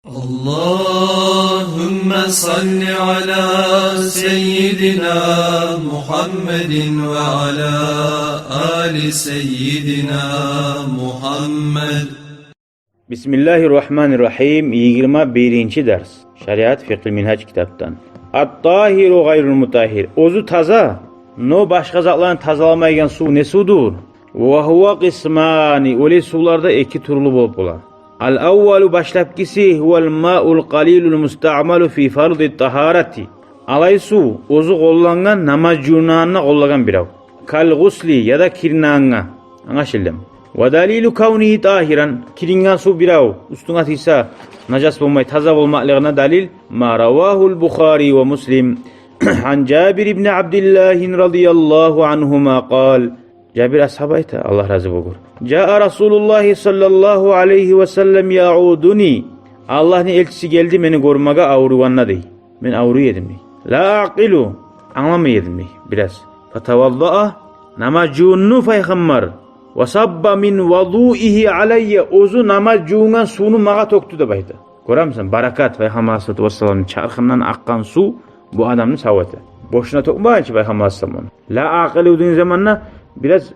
Allahümme salli ala seyyidina Muhammedin ve ala ali seyyidina Muhammed. Bismillahirrahmanirrahim. 21. ders. Şeriat Fiqh Minhac kitaptan. At-tahiru gayrul mutahhir. Ozu taza. No başka zatların tazalamayan su ne sudur? Ve huve qismani. Öyle sularda iki turlu bolup olar. Al-awwalu başlapkisi huvel ma'ul qalilul musta'malu fi fardı taharati. Alay su ozu kollangan namaz cunanına kollagan birav. Kal gusli ya da kirnanga. Anlaşıldım. Ve dalilu kavnihi tahiran. Kiringan su birav. Üstüne atıysa najas olmay taza olmaklığına dalil. Ma ravahul Bukhari ve Muslim. An Cabir ibn Abdullah radıyallahu anhuma kal. Cabir ashabayta Allah razı olsun. Ca'a Resulullah sallallahu aleyhi ve sellem ya'uduni. Allah'ın elçisi geldi beni görmege avruvanna dey. Ben avru yedim dey. La aqilu. Anlamayedim dey biraz. Fatavadda'a namacunnu peygamber. Ve sabba min vadu'ihi aleyye. Ozu namacungan sunu mağa toktu da bayda. Görür müsün? Barakat Peygamber sallallahu aleyhi ve sellem'in çarkından akkan su bu adamın savati. Boşuna tokmayın ki Peygamber sallallahu aleyhi ve sellem. La aqilu dediğin zamanla biraz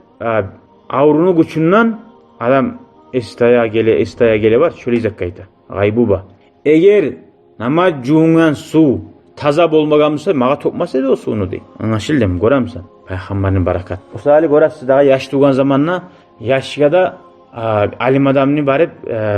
avrunu güçünden adam istaya gele var. Şöyle izakaydı. Gaybuba. Eğer namaz cuğungan su taza bolmagamsa mağa tokmasa da o sunu değil. Anlaşıldı mı? Görür müsün? Peygamberin barakat. O sahali görürsün daha yaş tuğan zamanla yaşya da alim adamını barip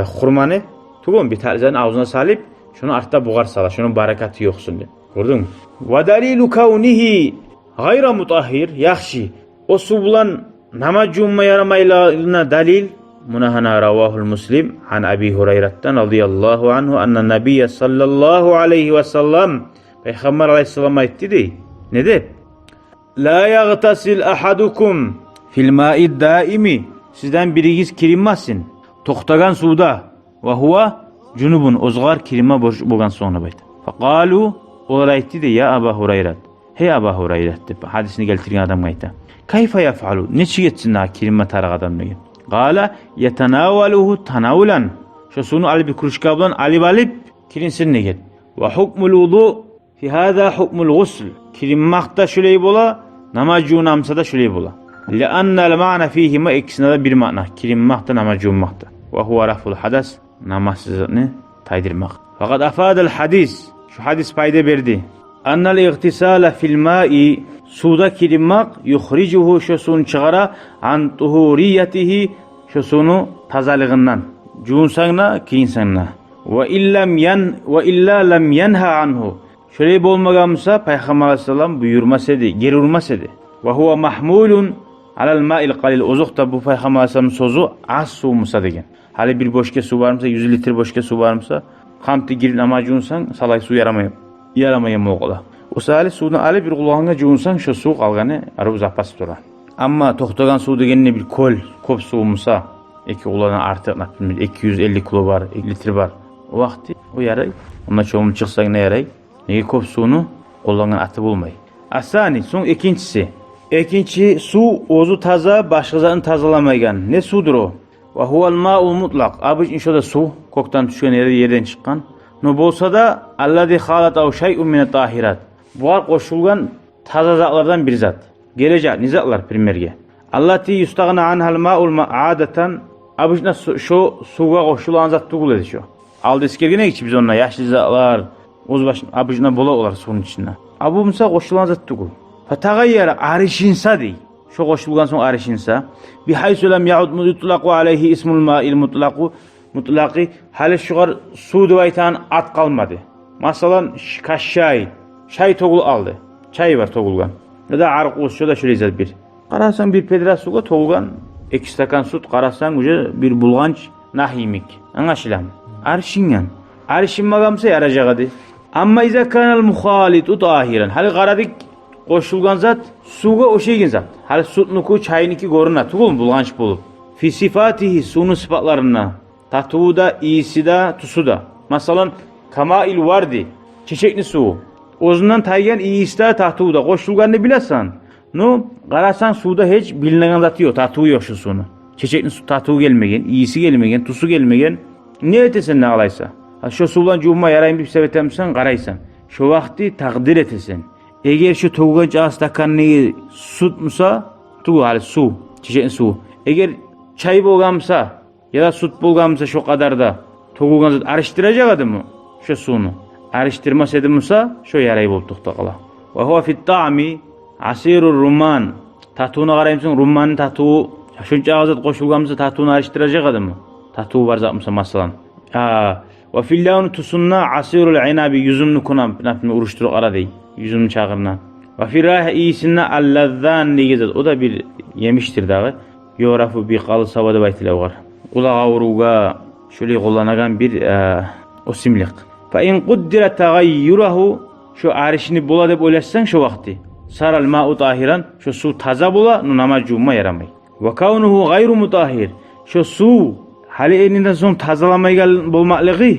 hurmanı tuğun bir tarzan ağzına salip şunu artta buğar sala. Şunun barakatı yoksun diye. Gördün mü? Ve dalilu kavnihi gayra mutahhir yakşi. O su bulan namaz cumma yaramayla dalil munahana ravahul Muslim an Abi Hureyre'den radıyallahu anhu anna Nebiyye sallallahu aleyhi ve sellem Peygamber aleyhisselam'a etti de ne de? La yagtasil ahadukum fil ma'i daimi. Sizden birigiz kirinmezsin. Toktagan suda ve huwa cunubun ozgar kirinma boğan sonra bayt. Faqalu olara etti de ya Aba Hureyre. Hey Aba Hureyre hadisini geltiren adam gayta. Kayfa yaf'alu? Ne çiğetsin ha kirinma tarak adam ne? Gala yetenavaluhu tanawulan. Şu sunu alıp bir kuruşkablan alıp kirinsin ne gel. Ve hukmul wudu fi hada hukmul gusl. Kirinmakta şöyle bola, namaz cunamsa da şöyle bola. Li'annal ma'na fihima ikisine de bir mana. Kirinmakta namaz cunmakta. Ve huve raful hadas namazsızlığını taydırmak. Fakat afadal hadis. Şu hadis fayda verdi. Annal igtisala fil ma'i suda kirinmak yukhricuhu şu sunu çıkara an tuhuriyetihi şu sunu tazalığından. Cunsangna kirinsanna. Ve illa lem yanha anhu. Şöyle olmagamsa Peygamber aleyhisselam buyurmasaydı, geri urmasaydı. Ve huve mahmulun alal ma'il qalil. Ozukta bu Peygamber aleyhisselamın sözü az su musa degen. Hali bir boşke su varmasa, 100 litre boşke su varmasa, kamtı girin ama cunsan salay su yaramayam oğula. O sahali suyunu alıp bir kulağına cunsan şu su kalganı arı zapas dura. Ama toktagan su degenine bir kop su musa, iki kulağına artık 250 kilo var, 2 litre var. O vakti o yaray. Ondan çoğumlu çıksak ne yaray? Neye kop suyunu kulağına atıp olmayı. Asani son ikincisi. İkinci su ozu taza başkasının tazalamayan. Ne sudur o? Ve huvel ma'ul mutlak. Abıç inşoda su koktan düşen yerden çıkan. Ne bolsa da allazi halatahu şey'un mine tahirat. Buhar koşulgan taza zatlardan bir zat. Gelecek nizatlar primerge. Allati yustagna anhal ma'ul adatan. Abıçna şu suga koşulan zat tuğul edi şu. Aldı iskergene geçi biz onunla yaşlı zatlar. Ozbaşın abıcına bola olar suyun içinde. Abumsa koşulan zat tuğul. Fatagayyara arişinsa dey. Şu koşulgan son arişinsa. Bihaysu lem ya'ud mutlaku aleyhi ismul ma'il mutlaki. Hali şugar su duvaytan at kalmadı. Masalan kaşşay. Çay toğul aldı. Çay var toğulgan. Ya da arqus şu da şöyle izler bir. Karasan bir pedra suga toğulgan. 2 stakan süt karasan uca bir bulganç nahimik. Anlaşılan. Arşingan. Arşinmagamsa yaracağıdı. Amma iza kanal muhalitu tahiran. Hali karadik koşulgan zat suga o şeygin zat. Hali sütnuku çayıniki goruna tuğul bulganç bulup. Fi sifatihi sunu sıfatlarına. Tatuğu da iyisi da tusu da. Masalan kamail vardı. Çiçekli su. Ozundan taygen iyisi da tatuğu da. Koşulgan ne bilesan. No karasan suda hiç bilinen zatı yok. Tatuğu yok şu sunu. Çiçekli su tatuğu gelmegen. İyisi gelmegen. Tusu gelmegen. Ne ötesen ne alaysa. Şu su bilan juvma yarayım deb hesap etemsen, qaraysan. Şu vaqtni taqdir etesen. Eğer şu to'g'ancha stakanni sutmasa, tugu hali suv, chechen suv. Eğer çay bo'lgansa ya da sut bo'lgansa şu qadarda to'g'ilgan zot arishtirajak adimi şu suvni. Arishtirmas edimsa, şu yaray bo'lib to'xtaqala. Va huwa fi ta'mi asirur rumman. Tatuvni qaraymisan, rummanning tatuvi shuncha azot qo'shilgansa tatuvni arishtirajak adimi? Tatuvi bor zatmisa masalan. Va fil lawn tusunna asirul inabi yuzumni kunam nafni urishtirib araday. Yuzumni chaqirna. Va fi rahi isinna allazan degizat. O da bir yemiştir dağı. Yorafu bi qalı savada baytilar var. Qulaq avruga şöyle qo'llanagan bir o'simlik. Fa in quddira taghayyuruhu şu arishni bo'la deb o'ylasan şu vaqti. Saral ma'u tahiran şu suv toza bo'la, namaz juma yaramay. Va kaunuhu g'ayru mutahhir. Şu suv hali enidan so'ng tozalanmagan bo'lmasligi,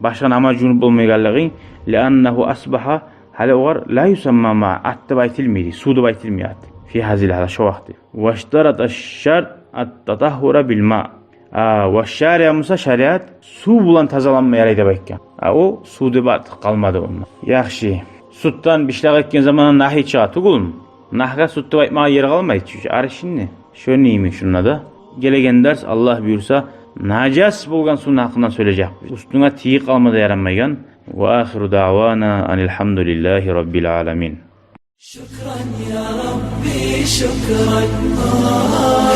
boshqa namaz junub bo'lmaganligi, li'annahu asbaha hali ular la yusamma ma attab aytilmaydi, suv deb aytilmaydi. Fi hazil hala şu vaqti. Va ishtarat ash-shart at-tatahhura bil ma'. Va shariat musa shariat suv bilan tozalanma yaraydi deb aytgan. O suv deb qolmadi unda. Yaxshi. Sutdan bishlag etgan zamonda nahiy chiqadi, tug'ulmi? Nahga sut deb aytmaga yer qolmaydi, çünkü arishinni. Shunimi shunada. Kelgan dars Alloh buyursa najas bo'lgan suvni haqidan söyleyecekmiz. Ustunga tiyi qalmada yaranmagan. Va axiru da'wana alhamdulillahi robbil alamin. شكرا يا ربي شكرا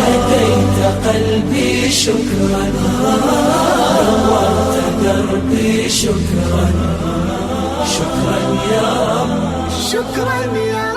هديت قلبي شكرا نورت دربي شكرا شكرا يا رب شكرا يا